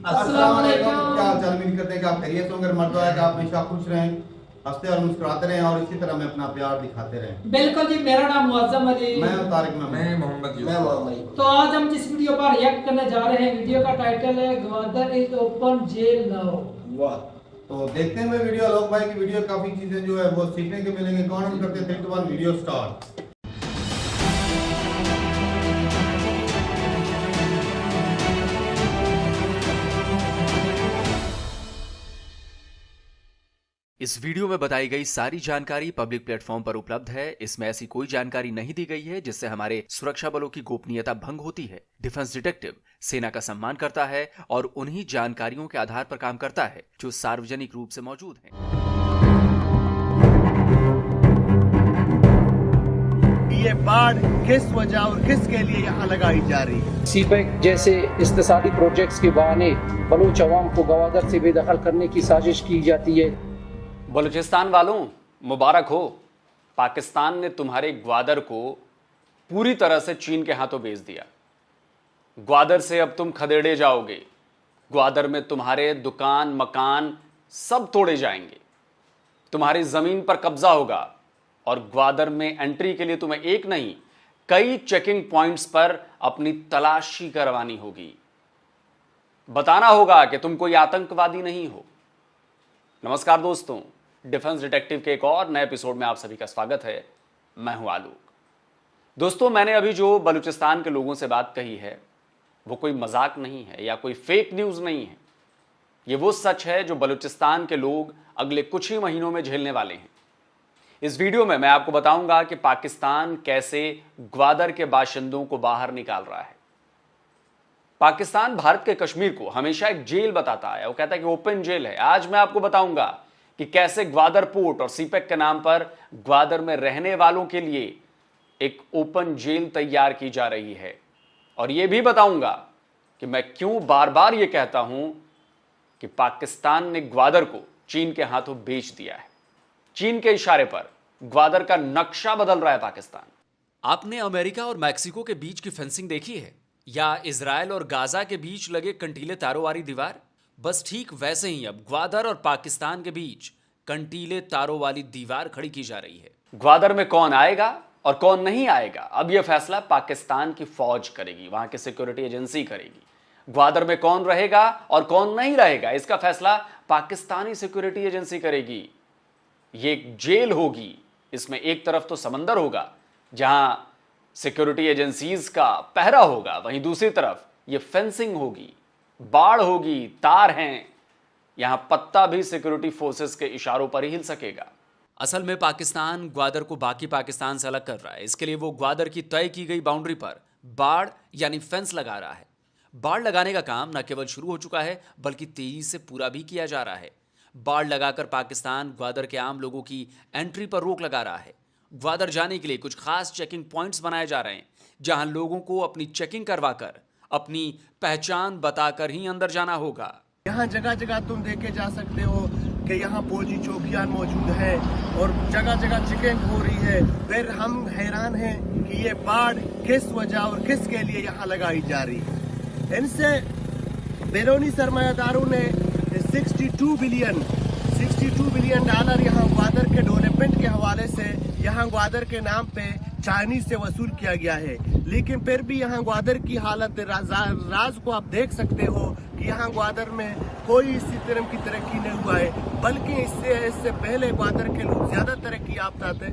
अस्सलाम वालेकुम। क्या हाल चाल? उम्मीद करते हैं कि आप खैरियत होंगे। मर्द आए कि आप हमेशा खुश रहें, हंसते और मुस्कुराते रहें और इसी तरह में अपना प्यार दिखाते रहें। बिल्कुल जी, मेरा नाम मुअज्जम अली। मैं हूं तारिक मैं महमूद। मोहम्मद मैं यूसुफ। मोहम्मद। तो आज हम जिस वीडियो पर रिएक्ट करने जा रहे हैं, वीडियो का टाइटल है Gwadar is open jail now. वाह। तो देखते हैं वीडियो। आलोक भाई की वीडियो काफी चीजें जो है वो सीखने के मिलेंगे। कौन करते हैं 3 2 1 वीडियो स्टार्ट। इस वीडियो में बताई गई सारी जानकारी पब्लिक प्लेटफॉर्म पर उपलब्ध है। इसमें ऐसी कोई जानकारी नहीं दी गई है जिससे हमारे सुरक्षा बलों की गोपनीयता भंग होती है। डिफेंस डिटेक्टिव सेना का सम्मान करता है और उन्हीं जानकारियों के आधार पर काम करता है जो सार्वजनिक रूप से मौजूद हैं। ये बाढ़ किस वजह और किसके लिए यहाँ लगाई जा रही है? सीपैक जैसे इक्तिसादी प्रोजेक्ट्स के बहाने बलूच अवाम को गवादर से बेदखल करने की साजिश की जाती है। बलूचिस्तान वालों, मुबारक हो। पाकिस्तान ने तुम्हारे ग्वादर को पूरी तरह से चीन के हाथों बेच दिया। ग्वादर से अब तुम खदेड़े जाओगे। ग्वादर में तुम्हारे दुकान मकान सब तोड़े जाएंगे। तुम्हारी जमीन पर कब्जा होगा और ग्वादर में एंट्री के लिए तुम्हें एक नहीं कई चेकिंग पॉइंट्स पर अपनी तलाशी करवानी होगी। बताना होगा कि तुम कोई आतंकवादी नहीं हो। नमस्कार दोस्तों, डिफेंस डिटेक्टिव के एक और नए एपिसोड में आप सभी का स्वागत है। मैं हूं आलोक। दोस्तों, मैंने अभी जो बलूचिस्तान के लोगों से बात कही है वो कोई मजाक नहीं है या कोई फेक न्यूज नहीं है। ये वो सच है जो बलूचिस्तान के लोग अगले कुछ ही महीनों में झेलने वाले हैं। इस वीडियो में मैं आपको बताऊंगा कि पाकिस्तान कैसे ग्वादर के बाशिंदों को बाहर निकाल रहा है। पाकिस्तान भारत के कश्मीर को हमेशा एक जेल बताता है। वो कहता है कि ओपन जेल है। आज मैं आपको बताऊंगा कि कैसे ग्वादर पोर्ट और सीपैक के नाम पर ग्वादर में रहने वालों के लिए एक ओपन जेल तैयार की जा रही है। और यह भी बताऊंगा कि मैं क्यों बार बार यह कहता हूं कि पाकिस्तान ने ग्वादर को चीन के हाथों बेच दिया है। चीन के इशारे पर ग्वादर का नक्शा बदल रहा है पाकिस्तान। आपने अमेरिका और मैक्सिको के बीच की फेंसिंग देखी है या इजराइल और गाजा के बीच लगे कंटीले तारों वाली दीवार? बस ठीक वैसे ही अब ग्वादर और पाकिस्तान के बीच कंटीले तारों वाली दीवार खड़ी की जा रही है। ग्वादर में कौन आएगा और कौन नहीं आएगा, अब यह फैसला पाकिस्तान की फौज करेगी, वहां की सिक्योरिटी एजेंसी करेगी। ग्वादर में कौन रहेगा और कौन नहीं रहेगा, इसका फैसला पाकिस्तानी सिक्योरिटी एजेंसी करेगी। ये एक जेल होगी। इसमें एक तरफ तो समंदर होगा जहां सिक्योरिटी एजेंसीज का पहरा होगा, वहीं दूसरी तरफ ये फेंसिंग होगी, बाढ़ होगी, तार हैं। यहां पत्ता भी सिक्योरिटी फोर्सेस के इशारों पर ही हिल सकेगा। असल में पाकिस्तान ग्वादर को बाकी पाकिस्तान से अलग कर रहा है। इसके लिए वो ग्वादर की तय की गई बाउंड्री पर बाड़ यानी फेंस लगा रहा है। बाड़ लगाने का काम न केवल शुरू हो चुका है बल्कि तेजी से पूरा भी किया जा रहा है। बाड़ लगाकर पाकिस्तान ग्वादर के आम लोगों की एंट्री पर रोक लगा रहा है। ग्वादर जाने के लिए कुछ खास चेकिंग पॉइंट्स बनाए जा रहे हैं जहां लोगों को अपनी चेकिंग करवाकर अपनी पहचान बताकर ही अंदर जाना होगा। यहाँ जगह जगह तुम देखे जा सकते हो कि यहाँ फौजी चौकियां मौजूद है और जगह जगह चेकिंग हो रही है। फिर हम हैरान हैं कि ये बाढ़ किस वजह और किसके लिए यहाँ लगाई जा रही है। इनसे बैरूनी सरमायादारों ने 62 बिलियन डॉलर यहाँ ग्वादर के डेवलपमेंट के हवाले से यहाँ ग्वादर के नाम पे चाइनीज से वसूल किया गया है। लेकिन फिर भी यहाँ ग्वादर की हालत राज को आप देख सकते हो कि यहाँ ग्वादर में कोई इसी तरह की तरक्की नहीं हुआ है, बल्कि इससे पहले ग्वादर के लोग ज्यादा तरक्की याफ्ता थे।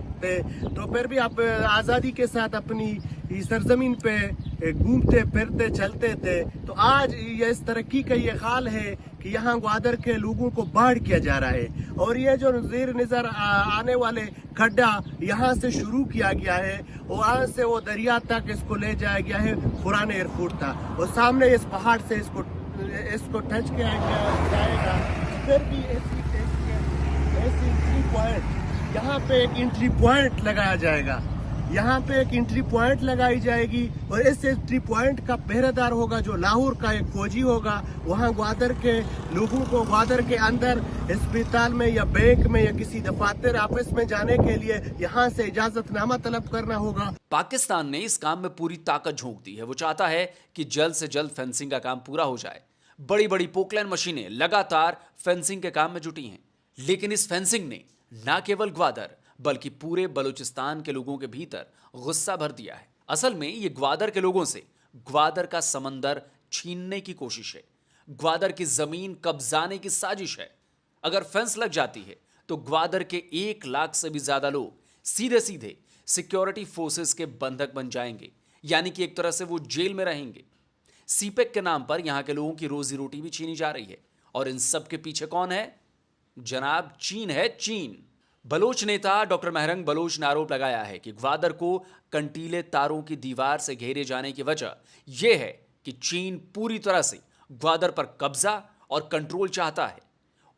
तो फिर भी आप आज़ादी के साथ अपनी सरजमीन पे घूमते फिरते चलते थे। तो आज ये इस तरक्की का ये हाल है कि यहाँ ग्वादर के लोगों को बाढ़ किया जा रहा है। और ये जो नज़ीर नज़र आने वाले खड्डा यहाँ से शुरू किया गया है और वहाँ से वो दरिया तक इसको ले जाया गया है। पुराने एयरपोर्ट था और सामने इस पहाड़ से इसको टच किया जाएगा। फिर भी ऐसी एंट्री पॉइंट यहाँ पे एक एंट्री पॉइंट लगाया जाएगा। यहाँ पे एक एंट्री पॉइंट लगाई जाएगी और इस एंट्री पॉइंट का पहरेदार होगा जो लाहौर का एक फौजी होगा। वहाँ ग्वादर के लोगों को ग्वादर के अंदर अस्पताल में या बैंक में या किसी दफातर ऑफिस में जाने के लिए यहाँ से इजाजतनामा तलब करना होगा। पाकिस्तान ने इस काम में पूरी ताकत झोंक दी है। वो चाहता है कि जल्द से जल्द फेंसिंग का काम पूरा हो जाए। बड़ी बड़ी पोकलैंड मशीनें लगातार फेंसिंग के काम में जुटी हैं। लेकिन इस फेंसिंग ने न केवल ग्वादर बल्कि पूरे बलूचिस्तान के लोगों के भीतर गुस्सा भर दिया है। असल में ये ग्वादर के लोगों से ग्वादर का समंदर छीनने की कोशिश है, ग्वादर की जमीन कब्जाने की साजिश है। अगर फेंस लग जाती है तो ग्वादर के 1 लाख से भी ज्यादा लोग सीधे सीधे सिक्योरिटी फोर्सेस के बंधक बन जाएंगे, यानी कि एक तरह से वो जेल में रहेंगे। सीपेक के नाम पर यहां के लोगों की रोजी रोटी भी छीनी जा रही है। और इन सब के पीछे कौन है? जनाब चीन है, चीन। बलोच नेता डॉक्टर महरंग बलोच ने आरोप लगाया है कि ग्वादर को कंटीले तारों की दीवार से घेरे जाने की वजह यह है कि चीन पूरी तरह से ग्वादर पर कब्जा और कंट्रोल चाहता है।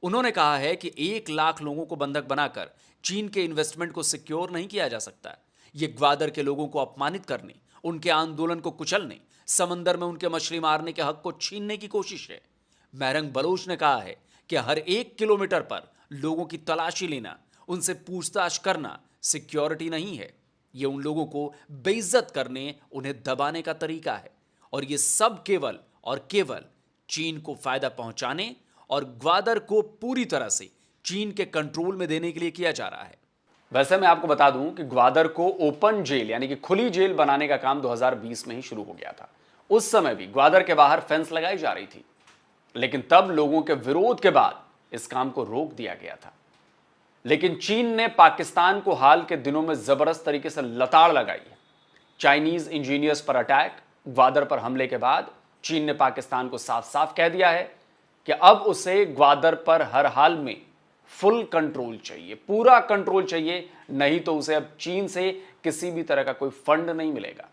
उन्होंने कहा है कि 1 लाख लोगों को बंधक बनाकर चीन के इन्वेस्टमेंट को सिक्योर नहीं किया जा सकता। यह ग्वादर के लोगों को अपमानित करने, उनके आंदोलन को कुचलने, समंदर में उनके मछली मारने के हक को छीनने की कोशिश है। महरंग बलोच ने कहा है कि हर 1 किलोमीटर पर लोगों की तलाशी लेना, उनसे पूछताछ करना सिक्योरिटी नहीं है। यह उन लोगों को बेइज्जत करने, उन्हें दबाने का तरीका है। और यह सब केवल और केवल चीन को फायदा पहुंचाने और ग्वादर को पूरी तरह से चीन के कंट्रोल में देने के लिए किया जा रहा है। वैसे मैं आपको बता दूं कि ग्वादर को ओपन जेल यानी कि खुली जेल बनाने का काम 2020 में ही शुरू हो गया था। उस समय भी ग्वादर के बाहर फेंस लगाई जा रही थी, लेकिन तब लोगों के विरोध के बाद इस काम को रोक दिया गया था। लेकिन चीन ने पाकिस्तान को हाल के दिनों में जबरदस्त तरीके से लताड़ लगाई है। चाइनीज इंजीनियर्स पर अटैक, ग्वादर पर हमले के बाद चीन ने पाकिस्तान को साफ साफ कह दिया है कि अब उसे ग्वादर पर हर हाल में फुल कंट्रोल चाहिए, पूरा कंट्रोल चाहिए, नहीं तो उसे अब चीन से किसी भी तरह का कोई फंड नहीं मिलेगा।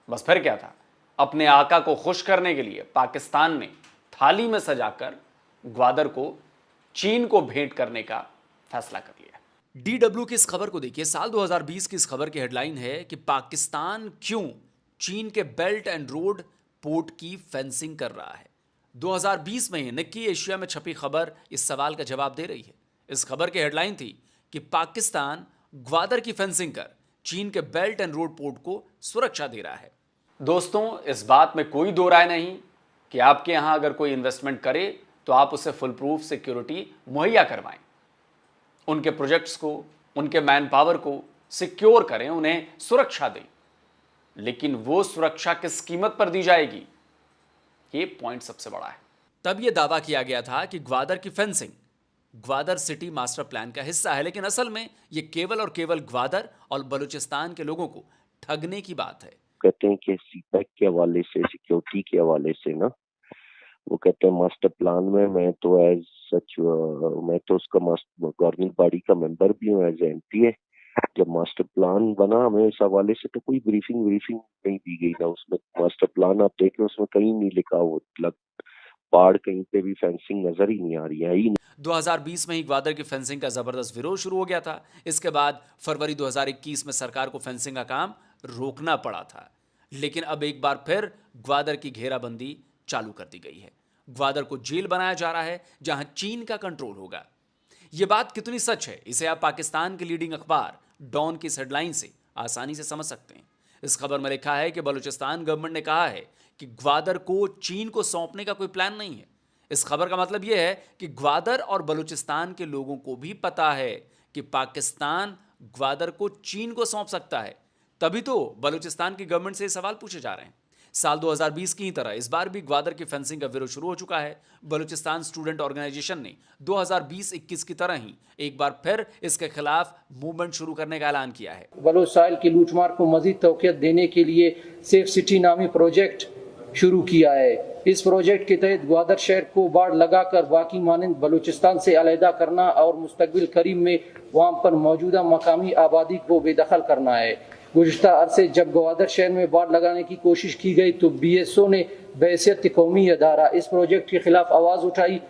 बस फिर क्या था, अपने आका को खुश करने के लिए पाकिस्तान ने थाली में सजाकर ग्वादर को चीन को भेंट करने का फैसला कर लिया। DW की इस खबर को देखिए। साल 2020 की इस खबर की हेडलाइन है कि पाकिस्तान क्यों चीन के बेल्ट एंड रोड पोर्ट की फेंसिंग कर रहा है। 2020 में निक्की एशिया में छपी खबर इस सवाल का जवाब दे रही है। इस खबर की हेडलाइन थी कि पाकिस्तान ग्वादर की फेंसिंग कर चीन के बेल्ट एंड रोड पोर्ट को सुरक्षा दे रहा है। दोस्तों, इस बात में कोई दो राय नहीं कि आपके यहां अगर कोई इन्वेस्टमेंट करे तो आप उसे फुल प्रूफ सिक्योरिटी मुहैया करवाएं, उनके प्रोजेक्ट्स को, उनके मैन पावर को सिक्योर करें, उन्हें सुरक्षा दें। लेकिन वो सुरक्षा किस कीमत पर दी जाएगी, ये पॉइंट सबसे बड़ा है। तब यह दावा किया गया था कि ग्वादर की fencing Gwadar city master plan का हिस्सा है, लेकिन असल में यह केवल और केवल ग्वादर और बलूचिस्तान के लोगों को ठगने की बात है। कहते हैं कि सीपेक के हवाले से, सिक्योरिटी के हवाले से ना, वो कहते हैं मास्टर प्लान में मैं तो एज सच, मैं तो उसका गवर्निंग बॉडी का मेंबर भी हूँ, एज एमपीए। जब मास्टर प्लान बना, हमें इस हवाले से तो कोई ब्रीफिंग नहीं दी गई ना। उसमें मास्टर प्लान आप देखें, उसमें कहीं नहीं लिखा, वो बाढ़ कहीं पे भी फेंसिंग नजर ही नहीं आ रही है ही नहीं। 2020 में ही ग्वादर की फेंसिंग का जबरदस्त विरोध शुरू हो गया था। इसके बाद फरवरी 2021 में सरकार को फेंसिंग का काम रोकना पड़ा था। लेकिन अब एक बार फिर ग्वादर की घेराबंदी चालू कर दी गई है। ग्वादर को जेल बनाया जा रहा है जहां चीन का कंट्रोल होगा। यह बात कितनी सच है, इसे आप पाकिस्तान के लीडिंग अखबार डॉन की हेडलाइन से आसानी से समझ सकते हैं। इस खबर में लिखा है कि बलूचिस्तान गवर्नमेंट ने कहा है कि ग्वादर को चीन को सौंपने का कोई प्लान नहीं है। इस खबर का मतलब यह है कि ग्वादर और बलूचिस्तान के लोगों को भी पता है कि पाकिस्तान ग्वादर को चीन को सौंप सकता है। तभी तो बलूचिस्तान की गवर्नमेंट से सवाल पूछे जा रहे हैं। साल 2020 की ही तरह इस बार भी ग्वादर की फेंसिंग का विरोध शुरू हो चुका है। बलूचिस्तान स्टूडेंट ऑर्गेनाइजेशन ने 2020-21 की तरह ही एक बार फिर इसके खिलाफ मूवमेंट शुरू करने का ऐलान किया है। बलोच साहिल की लूटमार को मजीद तौक़ीयत देने के लिए सेफ सिटी नामी प्रोजेक्ट शुरू किया है। इस प्रोजेक्ट के तहत ग्वादर शहर को बाढ़ लगाकर बाकी मानंद बलूचिस्तान से अलहदा करना और मुस्तकबिल करीब में वहाँ पर मौजूदा मकामी आबादी को बेदखल करना है। गुज़िश्ता अरसे जब ग्वादर शहर में बाढ़ लगाने की कोशिश की गई तो BSO ने बहैसियत कौमी अदारा इस प्रोजेक्ट के खिलाफ आवाज़ उठाई,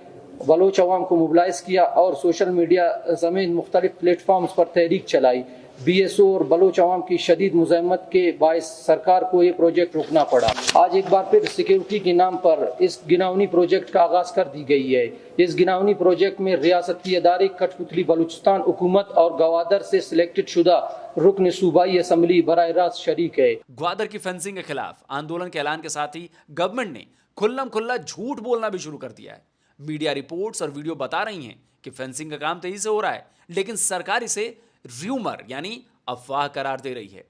बलोच अवाम को मोबिलाइज किया और सोशल मीडिया समेत मुख्तलिफ प्लेटफॉर्म्स पर तहरीक चलाई। BSO और बलोच अवाम की शदीद मुज़ाहमत के बायस सरकार को ये प्रोजेक्ट रोकना पड़ा। आज एक बार फिर सिक्योरिटी के नाम पर इस गिनावनी प्रोजेक्ट का आगाज कर दी गई है। इस गिनावनी प्रोजेक्ट में रियासती अदारे कठपुतली बलूचिस्तान हुकूमत और ग्वादर से सिलेक्टेड शुदा रुकन सूबाई असम्बली बराह रास्त शरीक है। ग्वादर की फेंसिंग के खिलाफ आंदोलन के ऐलान के साथ ही गवर्नमेंट ने खुल्लम खुल्ला झूठ बोलना भी शुरू कर दिया है। मीडिया रिपोर्ट्स और वीडियो बता रही हैं कि फेंसिंग का काम तेजी से हो रहा है, लेकिन सरकार इसे र्यूमर यानी अफवाह करार दे रही है।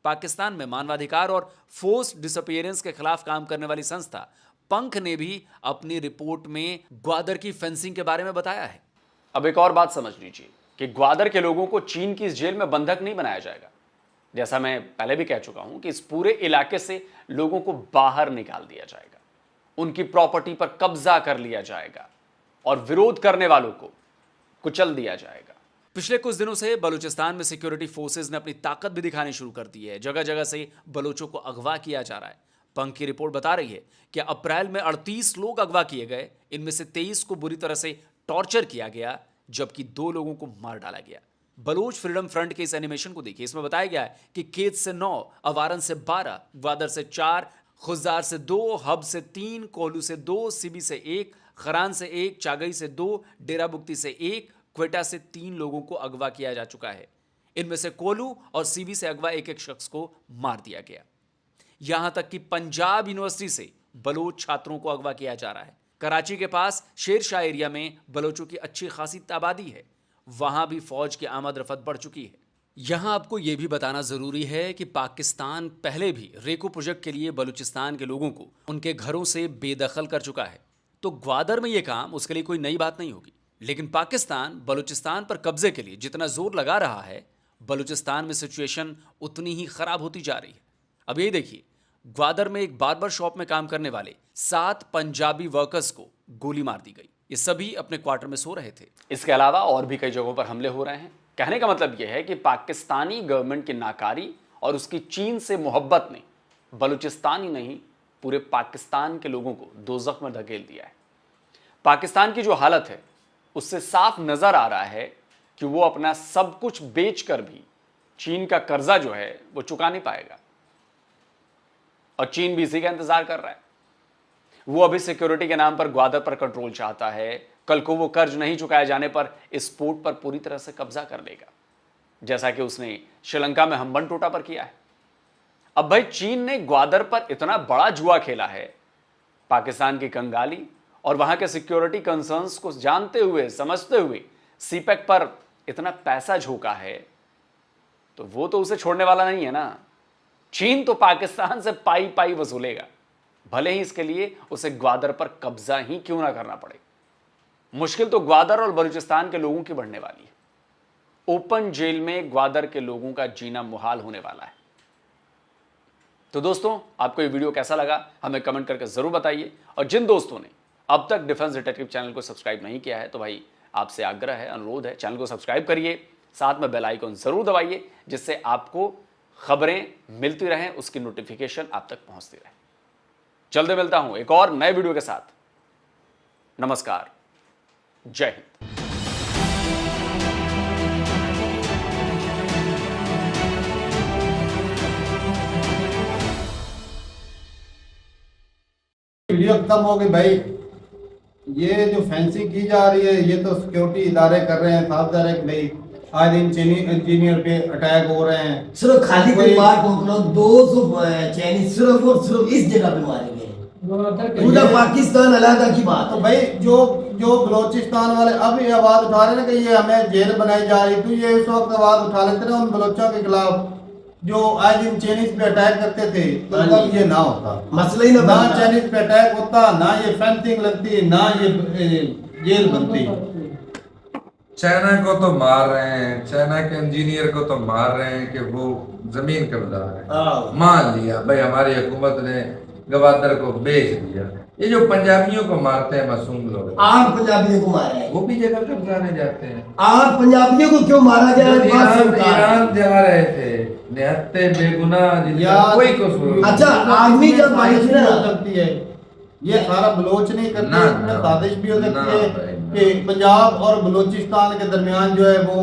पाकिस्तान में मानवाधिकार और फोर्स्ड डिसअपीयरेंस के खिलाफ काम करने वाली संस्था पंख ने भी अपनी रिपोर्ट में ग्वादर की फेंसिंग के बारे में बताया है। अब एक और बात समझ लीजिए कि ग्वादर के लोगों को चीन की इस जेल में बंधक नहीं बनाया जाएगा। जैसा मैं पहले भी कह चुका हूं कि इस पूरे इलाके से लोगों को बाहर निकाल दिया जाएगा, उनकी प्रॉपर्टी पर कब्जा कर लिया जाएगा और विरोध करने वालों को कुचल दिया जाएगा। पिछले कुछ दिनों से बलूचिस्तान में सिक्योरिटी फोर्सेज ने अपनी ताकत भी दिखानी शुरू कर दी है। जगह जगह से बलोचों को अगवा किया जा रहा है। पंख की रिपोर्ट बता रही है कि अप्रैल में 38 लोग अगवा किए गए। इनमें से 23 को बुरी तरह से टॉर्चर किया गया, जबकि 2 लोगों को मार डाला गया। बलोच फ्रीडम फ्रंट के इस एनिमेशन को देखिए। इसमें बताया गया है कि केत से 9, अवारन से 12, ग्वादर से 4, खुजार से 2, हब से 3, कोहलू से 2, सिबी से 1, खरान से 1, चागई से 2, डेराबुक्ती से 1, क्वेटा से 3 लोगों को अगवा किया जा चुका है। इनमें से कोलू और सीबी से अगवा एक एक शख्स को मार दिया गया। यहां तक कि पंजाब यूनिवर्सिटी से बलोच छात्रों को अगवा किया जा रहा है। कराची के पास शेरशाह एरिया में बलोचों की अच्छी खासी आबादी है, वहां भी फौज की आमद रफत बढ़ चुकी है। यहां आपको यह भी बताना जरूरी है कि पाकिस्तान पहले भी रेको प्रोजेक्ट के लिए बलूचिस्तान के लोगों को उनके घरों से बेदखल कर चुका है, तो ग्वादर में यह काम उसके लिए कोई नई बात नहीं होगी। लेकिन पाकिस्तान बलूचिस्तान पर कब्जे के लिए जितना जोर लगा रहा है, बलूचिस्तान में सिचुएशन उतनी ही खराब होती जा रही है। अब यही देखिए, ग्वादर में एक बार्बर शॉप में काम करने वाले 7 पंजाबी वर्कर्स को गोली मार दी गई। ये सभी अपने क्वार्टर में सो रहे थे। इसके अलावा और भी कई जगहों पर हमले हो रहे हैं। कहने का मतलब यह है कि पाकिस्तानी गवर्नमेंट की नाकारी और उसकी चीन से मोहब्बत ने बलूचिस्तान ही नहीं, पूरे पाकिस्तान के लोगों को दोज़ख में धकेल दिया है। पाकिस्तान की जो हालत है उससे साफ नजर आ रहा है कि वो अपना सब कुछ बेचकर भी चीन का कर्जा जो है वो चुका नहीं पाएगा, और चीन भी इसी का इंतजार कर रहा है। वो अभी सिक्योरिटी के नाम पर ग्वादर पर कंट्रोल चाहता है। कल को वो कर्ज नहीं चुकाए जाने पर इस पोर्ट पर पूरी तरह से कब्जा कर लेगा, जैसा कि उसने श्रीलंका में हम्बनटोटा पर किया है। अब भाई, चीन ने ग्वादर पर इतना बड़ा जुआ खेला है, पाकिस्तान की कंगाली और वहां के सिक्योरिटी कंसर्न्स को जानते हुए समझते हुए सीपेक पर इतना पैसा झोंका है, तो वो तो उसे छोड़ने वाला नहीं है ना। चीन तो पाकिस्तान से पाई पाई वसूलेगा, भले ही इसके लिए उसे ग्वादर पर कब्जा ही क्यों ना करना पड़े। मुश्किल तो ग्वादर और बलूचिस्तान के लोगों की बढ़ने वाली है। ओपन जेल में ग्वादर के लोगों का जीना मुहाल होने वाला है। तो दोस्तों, आपको ये वीडियो कैसा लगा हमें कमेंट करके जरूर बताइए, और जिन दोस्तों ने अब तक डिफेंस डिटेक्टिव चैनल को सब्सक्राइब नहीं किया है, तो भाई आपसे आग्रह है, अनुरोध है, चैनल को सब्सक्राइब करिए, साथ में बेल आइकन जरूर दबाइए, जिससे आपको खबरें मिलती रहें, उसकी नोटिफिकेशन आप तक पहुंचती रहे। जल्दी मिलता हूं एक और नए वीडियो के साथ। नमस्कार, जय हिंद। वीडियो खत्म हो गई भाई। ये जो फेंसिंग की जा रही है, ये तो सिक्योरिटी इदारे कर रहे हैं, साफ जा रहे हैं कि भाई आज इंजीनियर पे अटैक हो रहे हैं। सिर्फ खाली कोई बात पकड़ो, 200 चाइनीज सिर्फ और सिर्फ इस जगह पे मारे गए। पूरा पाकिस्तान अलग की बात है। तो भाई जो बलोचिस्तान वाले अब ये आवाज उठा रहे हैं कि ये हमें जेल बनाई जा रही, तो ये इस वक्त आवाज उठा लेते ना उन बलोचों के खिलाफ जो आज इन चाइनीज पे अटैक करते थे, तो तब ये ना होता, मसला ही ना चाइनीज पे अटैक होता, ना ये फेंसिंग लगती, ना ये जेल बनती। चाइना को तो मार रहे हैं, चाइना के इंजीनियर को तो मार रहे हैं कि वो जमीन कब्जा है, मान लिया भाई हमारी हुकूमत ने ग्वादर को बेच दिया। ये जो पंजाबियों को मारते हैं मासूम लोग, 8 पंजाबियों को मारा है, वो भी जगह कब्जाने जाते हैं। 8 पंजाबियों को क्यों मारा जा रहा है? ईरान जा रहे थे, निहत्ते बेगुनाह जिनका कोई कसूर। अच्छा, आदमी जब सकती है, ये सारा बलोच नहीं करते, इसमें साजिश भी हो सकती है कि पंजाब और बलूचिस्तान के दरमियान जो है वो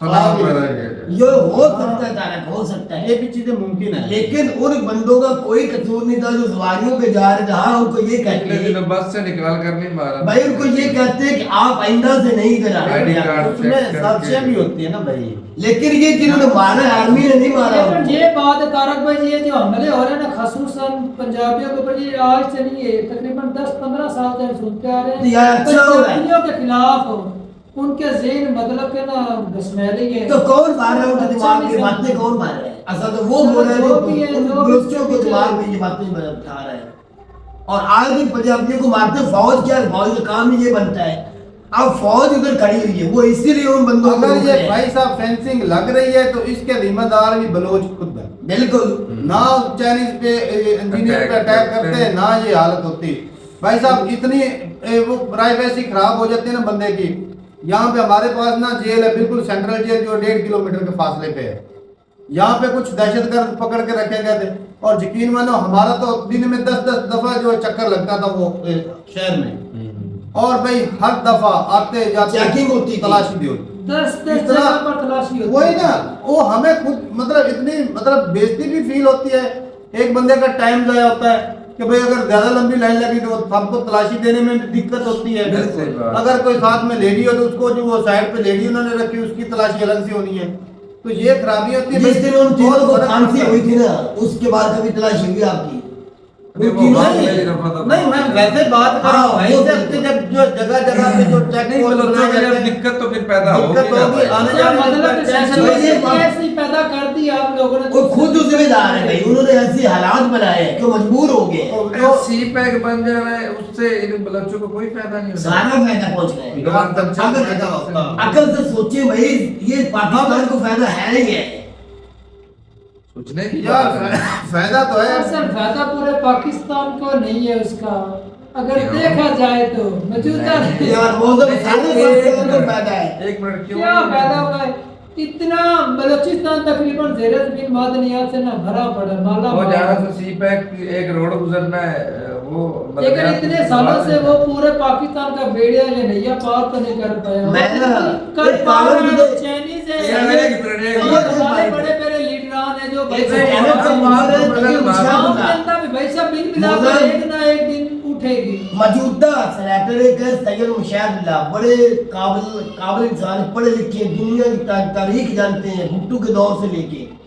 तनाव पैदा किया। ये हो सकता है तारक, हो सकता है, ये भी चीजें मुमकिन है। लेकिन उन बंदों का कोई कसूर नहीं था जो सवारियों पे जा रहे थे। हाँ, उनको ये कहते पिछले हैं दिनों बस से निकाल कर नहीं मारा भाई, उनको ये कहते हैं कि आप आइंदा से नहीं करा ID कार्ड उसमें चेक करके। साक्ष्य भी होती है ना भाई। लेकिन ये जिन्होंने मारा है, आर्मी ने नहीं मारा लेकिन उनको। ये बात है तारक भाई, ये जो हमले हो रहे हैं ना खसूसन पंजाबियों के ऊपर, ये आज से नहीं है, तकरीबन 10-15 साल से हम सुनते आ रहे हैं। यार अच्छा हो रहा है। पंजाबियों के खिलाफ उनके ज़हन मतलब के ना घसमैली है। तो कौन मार रहा है उनके अच्छा दिमाग नहीं में समझते। बातें, कौन मार रहा है? असल तो वो बोल रहे हैं जो भी है, जो जो उन भी बलोचियों के पीछे- दिमाग में ये बातें उठा रहा है। और आज भी पंजाबियों को मारते फौज, क्या है? फौज का काम ही ये बनता है। अब फौज उधर खड़ी हुई है, वो इसीलिए उन बंदों को अगर रोक ये रहे हैं। भाई साहब फेंसिंग लग रही है तो इसके जिम्मेदार भी बलोच खुद है। बिल्कुल। ना चाइनीज पे इंजीनियर पे अटैक करते हैं, ना ये हालत होती। भाई साहब इतनी वो प्राइवेसी खराब हो जाती है ना बंदे की। यहाँ पे हमारे पास ना जेल है, बिल्कुल सेंट्रल जेल, जो 1.5 किलोमीटर के फासले पे है। यहाँ पे कुछ दहशतगर्द पकड़ के रखे गए थे, और यकीन मानो हमारा तो दिन में 10-10 दफा जो चक्कर लगता था वो शहर में। और भाई हर दफा आते जाते चेकिंग होती थी। तलाशी भी होती। 10 इतना- जगह पर तलाशी होती वही है। ना, वो हमें खुद मतलब इतनी मतलब बेइज्जती भी फील होती है। एक बंदे का टाइम जाया होता है कि भाई अगर ज्यादा लंबी लाइन लगी तो सबको तलाशी देने में भी दिक्कत होती है। बिल्कुल। अगर कोई साथ में लेडी हो तो उसको जो वो साइड पे लेडी उन्होंने रखी उसकी तलाशी अलग से होनी है। तो ये खराबी होती है। जिस दिन उन तीनों बहुत को फर्क खांसी पड़ता है। हुई थी ना, उसके बाद कभी तलाशी हुई आपकी? नहीं, वो तीनों बात ने- मेरी रफा दफा नहीं, मैं वैसे बात कर रहा हूँ हाँ, भाई, वो जब बिल्कुल। जब जो जगह जगह पे जो चेक नहीं, पोस्ट बलोचों बनाए के लिए जाते हैं, दिक्कत तो फिर पैदा होगी दिक्कत ना होगी, भाई। आने अच्छा, जाने मतलब में कि टेंशन तो ये होगी। ऐसी पैदा कर दी आप लोगों ने। वो खुद जिम्मेदार है भाई, उन्होंने ऐसे हालात बनाए हैं कि मजबूर हो गए। जो सी पैक बन जा रहा है, उससे इन बलोचों को कोई फायदा नहीं होता। सारा फायदा पहुंच रहा है। गवर्नमेंट अच्छा फायदा होता है। अकल से सोचे भाई, ये पाकिस्तान को फायदा है नहीं है। सोचने की यार बात है। फायदा तो है। असल फायदा पूरे पाकिस्तान को नहीं है उसका, अगर क्यों? देखा जाए तो मौजूदा यार मौसम सारे पाकिस्तान को फायदा है। एक मिनट क्यों क्या फायदा होगा? इतना बलूचिस्तान तकरीबन ज़ेरे ज़मीन मादनियात से ना भरा पड़ा, माला वो माल। जहाँ से सी पैक एक रोड गुजरना है वो लेकिन बदरियात इतने की सालों बात से है। वो पूरे पाकिस्तान का बेड़िया या नैया पार तो नहीं कर पाया। मैं ना कर एक पा कागज रहे में- हैं, चाइनीज है, एक मिनट, एक और मिनट। हमारे बड़े बड़े लीडरान हैं जो भाई एक साहब सेकंड, गाँव बात है, बदल लेकिन मार- उसका के अंदर भी भाई साहब बिल मिला मगर- एक ना एक दिन उठेगी। मौजूदा सेनेटर एक है सैयद मुशर्रफ, बड़े काबिल इंसान, पढ़े लिखे, दुनिया की तारीख जानते हैं भुट्टो के दौर से लेके।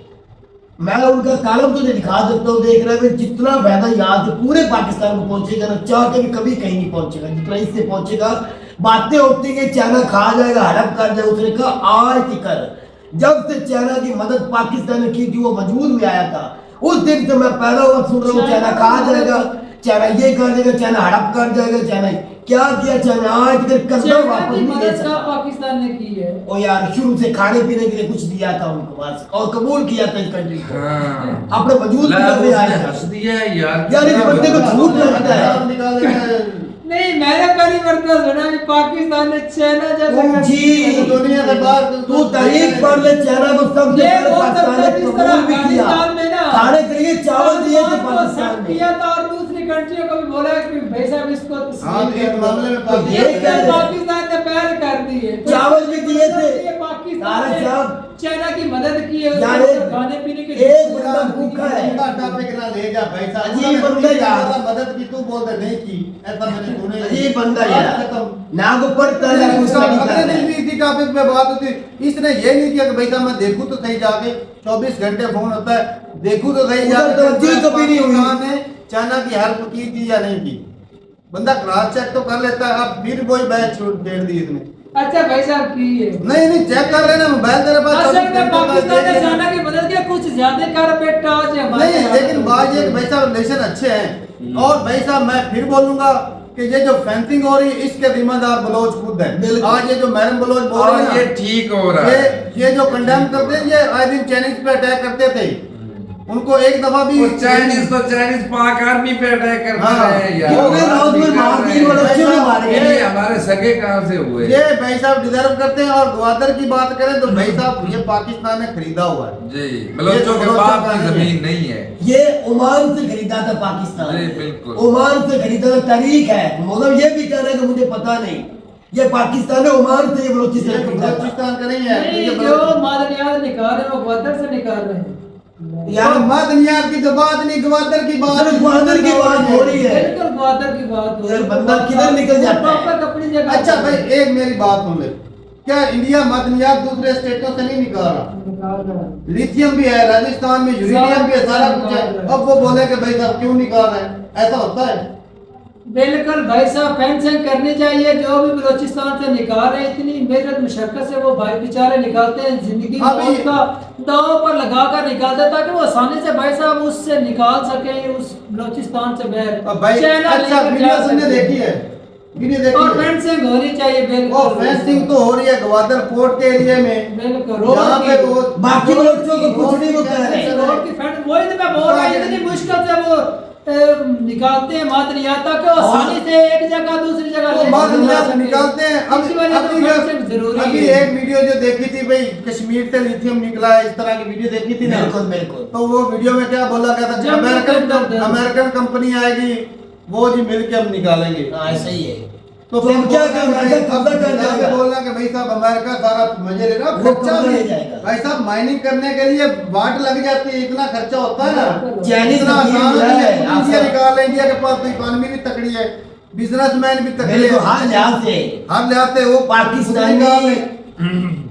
मैं उनका कालम तुझे दिखा देता हूँ, देख रहा है जितना फायदा यहाँ से पूरे पाकिस्तान को पहुंचेगा ना, चाह के भी कभी कहीं नहीं पहुंचेगा जितना इससे पहुंचेगा। बातें होती है चाइना खा जाएगा, हड़प कर जाएगा, उसने कहा आज की कर जब से चाइना की मदद पाकिस्तान ने की थी, वो वजूद में आया था, उस दिन से मैं पहला हुआ सुन रहा हूँ चाइना खा जाएगा, चाइना ये कर देगा, चाइना हड़प कर जाएगा, चाइना क्या किया चाइना आज तक करना चाइना वापस की नहीं दे मदद का सकता। पाकिस्तान ने की है। और यार शुरू से खाने पीने के लिए कुछ दिया था उनको बस, और कबूल किया था इस कंट्री को, हाँ। अपने वजूद ला, में उसने आया हंस दिया है यार। यार इस बंदे को झूठ लगता है। निकालेगा। नहीं, मैंने पहली मरतबा सुना कि पाकिस्तान ने चाइना जैसा कर जी, दिया। दुनिया के बाद तू तारीख पढ़ ले, चाइना को सबसे ये पहले वो पाकिस्तान सब ने इस तरह कबूल भी किया, अफगानिस्तान में ना खाने के लिए चावल दिए थे तालिबान को पाकिस्तान सख्त ने। किया था और दूसरी कंट्रियों को भी बोला कि भाई साहब इसको हाँ, तस्लीम तो इस कर मामले में दो। ये ये क्या है? पाकिस्तान ने पहल कर दी है। तो चावल भी दिए थे। ये पाकिस्तान तारक ने साहब, चाइना की मदद की है, यार उसको एक- खाने पीने के एक बंदा भूखा है। टॉपिक ना ले जा भाई साहब। अजीब उन्होंने बंदा यार। ज्यादा मदद की, तू बोल दे नहीं की, ऐसा मैंने सुने। अजीब बंदा बात यार, खत्म। ना को पढ़ता है ना कुछ नहीं करता अगले दिन है। भी इसी टॉपिक पे बात होती। इसने ये नहीं किया कि भाई साहब मैं देखूं तो सही जाके 24 घंटे फोन होता है, देखूं तो सही उधर जाके तवज्जो कभी नहीं हुई। पाकिस्तान ने चाइना की हेल्प की थी या नहीं की। बंदा क्रॉस चेक तो कर लेता है। अब फिर वही बैच छेड़ दी इसने। अच्छा भाई साहब की है। नहीं नहीं चेक कर रहे ना, मोबाइल तेरे पास असल 24 में घंटे बाद पाकिस्तान ने देख लेना। चाइना की मदद की कुछ ज्यादा कर बेटा आज हमारे नहीं यहाँ लेकिन पे। बात ये कि भाई साहब रिलेशन अच्छे हैं। और भाई साहब मैं फिर बोलूंगा कि ये जो फेंसिंग हो रही है इसके जिम्मेदार बलोच खुद है। बिल्कुल। आज ये जो मैडम बलोच बोल रहे और ये हैं ठीक हो रहा ना, है। ये जो कंडेम करते हैं, ये आए दिन चाइनीज पे अटैक करते थे, उनको एक दफा भी वो चाइनीज पाक आर्मी पे अटैक करते हाँ। रहे यार। कितने रोज में मार दिए बलोचियों ने मार ये दिए। हमारे सगे कहाँ से हुए? ये भाई साहब डिजर्व करते हैं। और ग्वादर की बात करें तो भाई साहब ये पाकिस्तान ने खरीदा हुआ है। जी, बलोचों के बाप की जमीन नहीं है। ये ओमान से खरीदा था पाकिस्तान, जी, बिल्कुल। ओमान से खरीदा था, तारीख है, मतलब ये भी कह रहे हैं कि मुझे पता नहीं, ये पाकिस्तान है, ओमान से ये बलोचिस्तान ये बलोचिस्तान का नहीं है, नहीं, ये जो मादनियात निकाल रहे हैं वो ग्वादर से निकाल रहे हैं। यार मादनियात की तो बात नहीं, ग्वादर की बात सिर्फ ग्वादर की बात हो रही है। बिल्कुल ग्वादर की बात हो यार बंदा किधर निकल जाता है? प्रॉपर अपनी जगह। अच्छा भाई एक मेरी बात सुन ले, क्या इंडिया मादनियात दूसरे स्टेटों से नहीं निकाल रहा? निकाल रहा है। लिथियम भी है राजस्थान में, यूरेनियम भी है, सारा कुछ है। अब वो बोले कि भाई साहब क्यों निकाल रहे हैं, ऐसा होता है? बिल्कुल भाई साहब, फेंसिंग करनी चाहिए। जो भी बलोचिस्तान से निकाल रहे हैं, इतनी मेहनत मशक्कत से वो भाई बेचारे निकालते हैं, जिंदगी मौत का दांव पर लगा कर निकालते हैं, ताकि वो आसानी से भाई साहब उससे निकाल सके, उस बलोचिस्तान से अब भाई बाहर। अच्छा वीडियो तुमने देखी है? वीडियो देखी और है? फेंसिंग होनी चाहिए वो बिल्कुल। फेंसिंग तो हो रही है ग्वादर पोर्ट के एरिया में, बिल्कुल जहाँ पे वो बाकी बलोचों को कुछ नहीं वो कह रहे हैं। रोड की फेंस, वही तो मैं बोल रहा हूँ, इतनी मुश्किल से वो निकालते हैं मादनियात, ताकि वो आसानी से एक जगह दूसरी जगह वो ले मादनियात जा सके। निकालते हैं। इसी वजह से फेंसिंग जरूरी अभी है। एक वीडियो जो देखी थी भाई, कश्मीर से लिथियम निकला है, इस तरह की वीडियो देखी थी ना? बिल्कुल बिल्कुल। तो वो वीडियो में क्या बोला गया था, जब अमेरिकन कंपनी आएगी, वो जी मिल के हम निकालेंगे। हाँ ऐसा ही है। तो फिर क्या कर रहा है? कब्जा कर जाके जाएगा। बोलना कि भाई साहब अमेरिका सारा मजे ले रहा, वो खर्चा कब्जा भी ले जाएगा। भाई साहब माइनिंग करने के लिए वाट लग जाती है, इतना खर्चा होता है ना। चाइनीज इतना कंपनी आसान मिला नहीं है, है, इंडिया आसान। निकाल है, इंडिया के पास तो इकोनॉमी भी तकड़ी है, बिजनेसमैन भी तकड़ी है, बिल्कुल हर लिहाज से हर लिहाज से वो पाकिस्तानी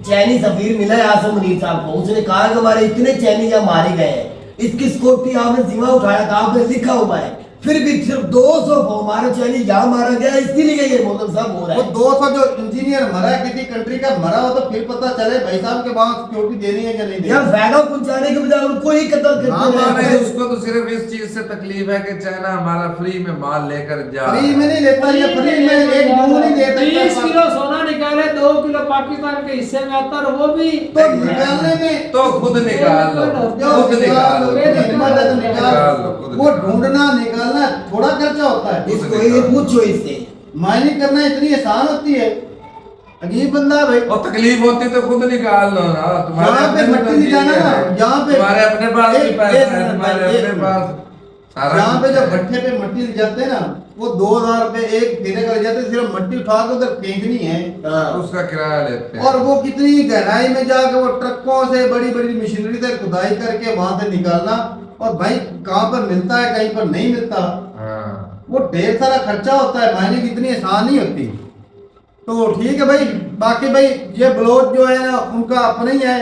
चाइनीज सफीर मिला है आसम मुनीर साहब को। उसने कहा कि हमारे इतने चाइनीज यहाँ मारे गए हैं, इसकी सिक्योरिटी आपने जिम्मा उठाया था, आपने लिखा हुआ है, फिर भी सिर्फ 200 हमारे चाइनीज यहाँ मारा गया, इसीलिए ये मोहम्मद साहब हो रहा वो है। 200 जो इंजीनियर मरा है किसी कंट्री का मरा हो, तो फिर पता चले भाई साहब के वहाँ सिक्योरिटी देनी है या नहीं देनी। यार फायदा पहुंचाने के बजाय उनको ही कत्ल हाँ, करते अरे हैं। उसको तो सिर्फ इस चीज से तकलीफ है कि चाइना हमारा फ्री में माल लेकर जा फ्री में नहीं लेता, ये फ्री में एक यूं नहीं दे 30 सकता। किलो सोना निकाले, 2 किलो पाकिस्तान के हिस्से में आता, और वो भी तो निकालने में तो खुद निकाल लो, खुद निकाल लो, हिम्मत है तो निकाल लो, खुद वो निकाल लो। ढूंढना निकालना थोड़ा खर्चा होता है। इसको ये पूछो इससे। माइनिंग करना इतनी आसान होती है? अजीब बंदा है भाई। और तकलीफ होती तो खुद निकाल लो ना। तुम्हारे यहाँ पे अपने मट्टी तो नहीं जाना चीजें ना, हैं। यहाँ पे तुम्हारे अपने पास भी एक पैसा है, मिनट तुम्हारे भाई, एक अपने मिनट। पास सारा यहाँ पे कुछ जो है। भट्टे पे मट्टी ले जाते हैं ना, वो 2000 रुपए एक धीरे कर जाते, सिर्फ मट्टी उठा के उधर फेंकनी है। उसका किराया लेते हैं। और वो कितनी गहराई में जाकर वो ट्रकों से बड़ी बड़ी मशीनरी से खुदाई करके वहां से निकालना, और भाई कहाँ पर मिलता है कहीं पर नहीं मिलता, हाँ। वो ढेर सारा खर्चा होता है। माइनिंग इतनी आसान नहीं होती। तो ठीक है भाई, बाकी भाई ये बलोच जो है ना उनका अपना ही है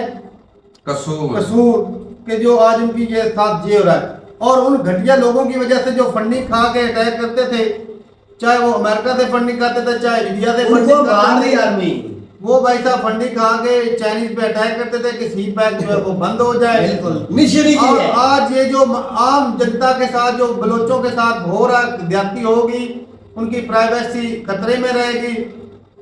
कसूर के जो आज उनकी ये साथ ये हो रहा है। और उन घटिया लोगों की वजह से जो फंडिंग खा के अटैक करते थे, चाहे वो अमेरिका से फंडिंग खाते थे, चाहे इंडिया से उनको फंडिंग मार खाते दी थे, आर्मी। वो भाई साहब फंडिंग खा के चाइनीज पे अटैक करते थे कि सी पैक जो है वो बंद हो जाए। बिल्कुल मिशन ही और है। आज ये जो आम जनता के साथ जो बलोचों के साथ हो रहा है, ज्यादती होगी, उनकी प्राइवेसी खतरे में रहेगी,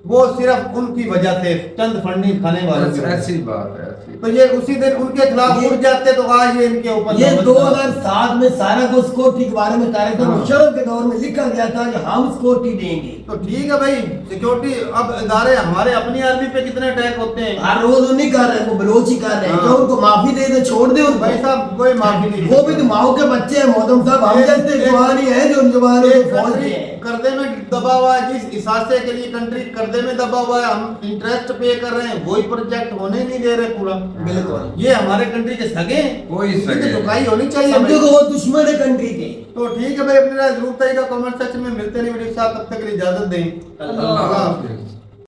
वो सिर्फ उनकी वजह से चंद फंडिंग खाने वालों की वजह से। ऐसी बात है, ऐसी तो ये उसी दिन उनके खिलाफ उठ जाते तो आज ये इनके ऊपर ये नौबत 2007 में सारा को सिक्योरिटी के बारे में कार्यक्रम मुशर्रफ के दौर में लिखा गया था कि हम सिक्योरिटी देंगे। तो ठीक है भाई, सिक्योरिटी अब इदारे हमारे अपनी आर्मी पे कितने अटैक होते हैं। हर रोज वो नहीं कर रहे, वो बलोच ही कर रहे हैं। हाँ। जो उनको माफी दे दे, छोड़ दे उनको। भाई साहब कोई माफी नहीं। वो भी तो माओ के बच्चे हैं मोहतम साहब, हम जैसे जवान ही हैं जो जवान फौज के हैं। कर्जे में दबा हुआ है, जिस हिसासे के लिए कंट्री कर्जे में दबा हुआ है, हम इंटरेस्ट पे कर रहे हैं, वही प्रोजेक्ट होने नहीं दे रहे पूरा। बिल्कुल ये हमारे कंट्री के सगे हैं, कोई इनकी सगे तो झुकाई होनी चाहिए समझो भाई। कि वो दुश्मन है कंट्री के। तो ठीक है भाई, अपनी राय जरूर बताइएगा कमेंट सेक्शन में। मिलते नहीं वीडियो के साथ, तब तक के लिए इजाजत दें। अल्लाह हाफिज।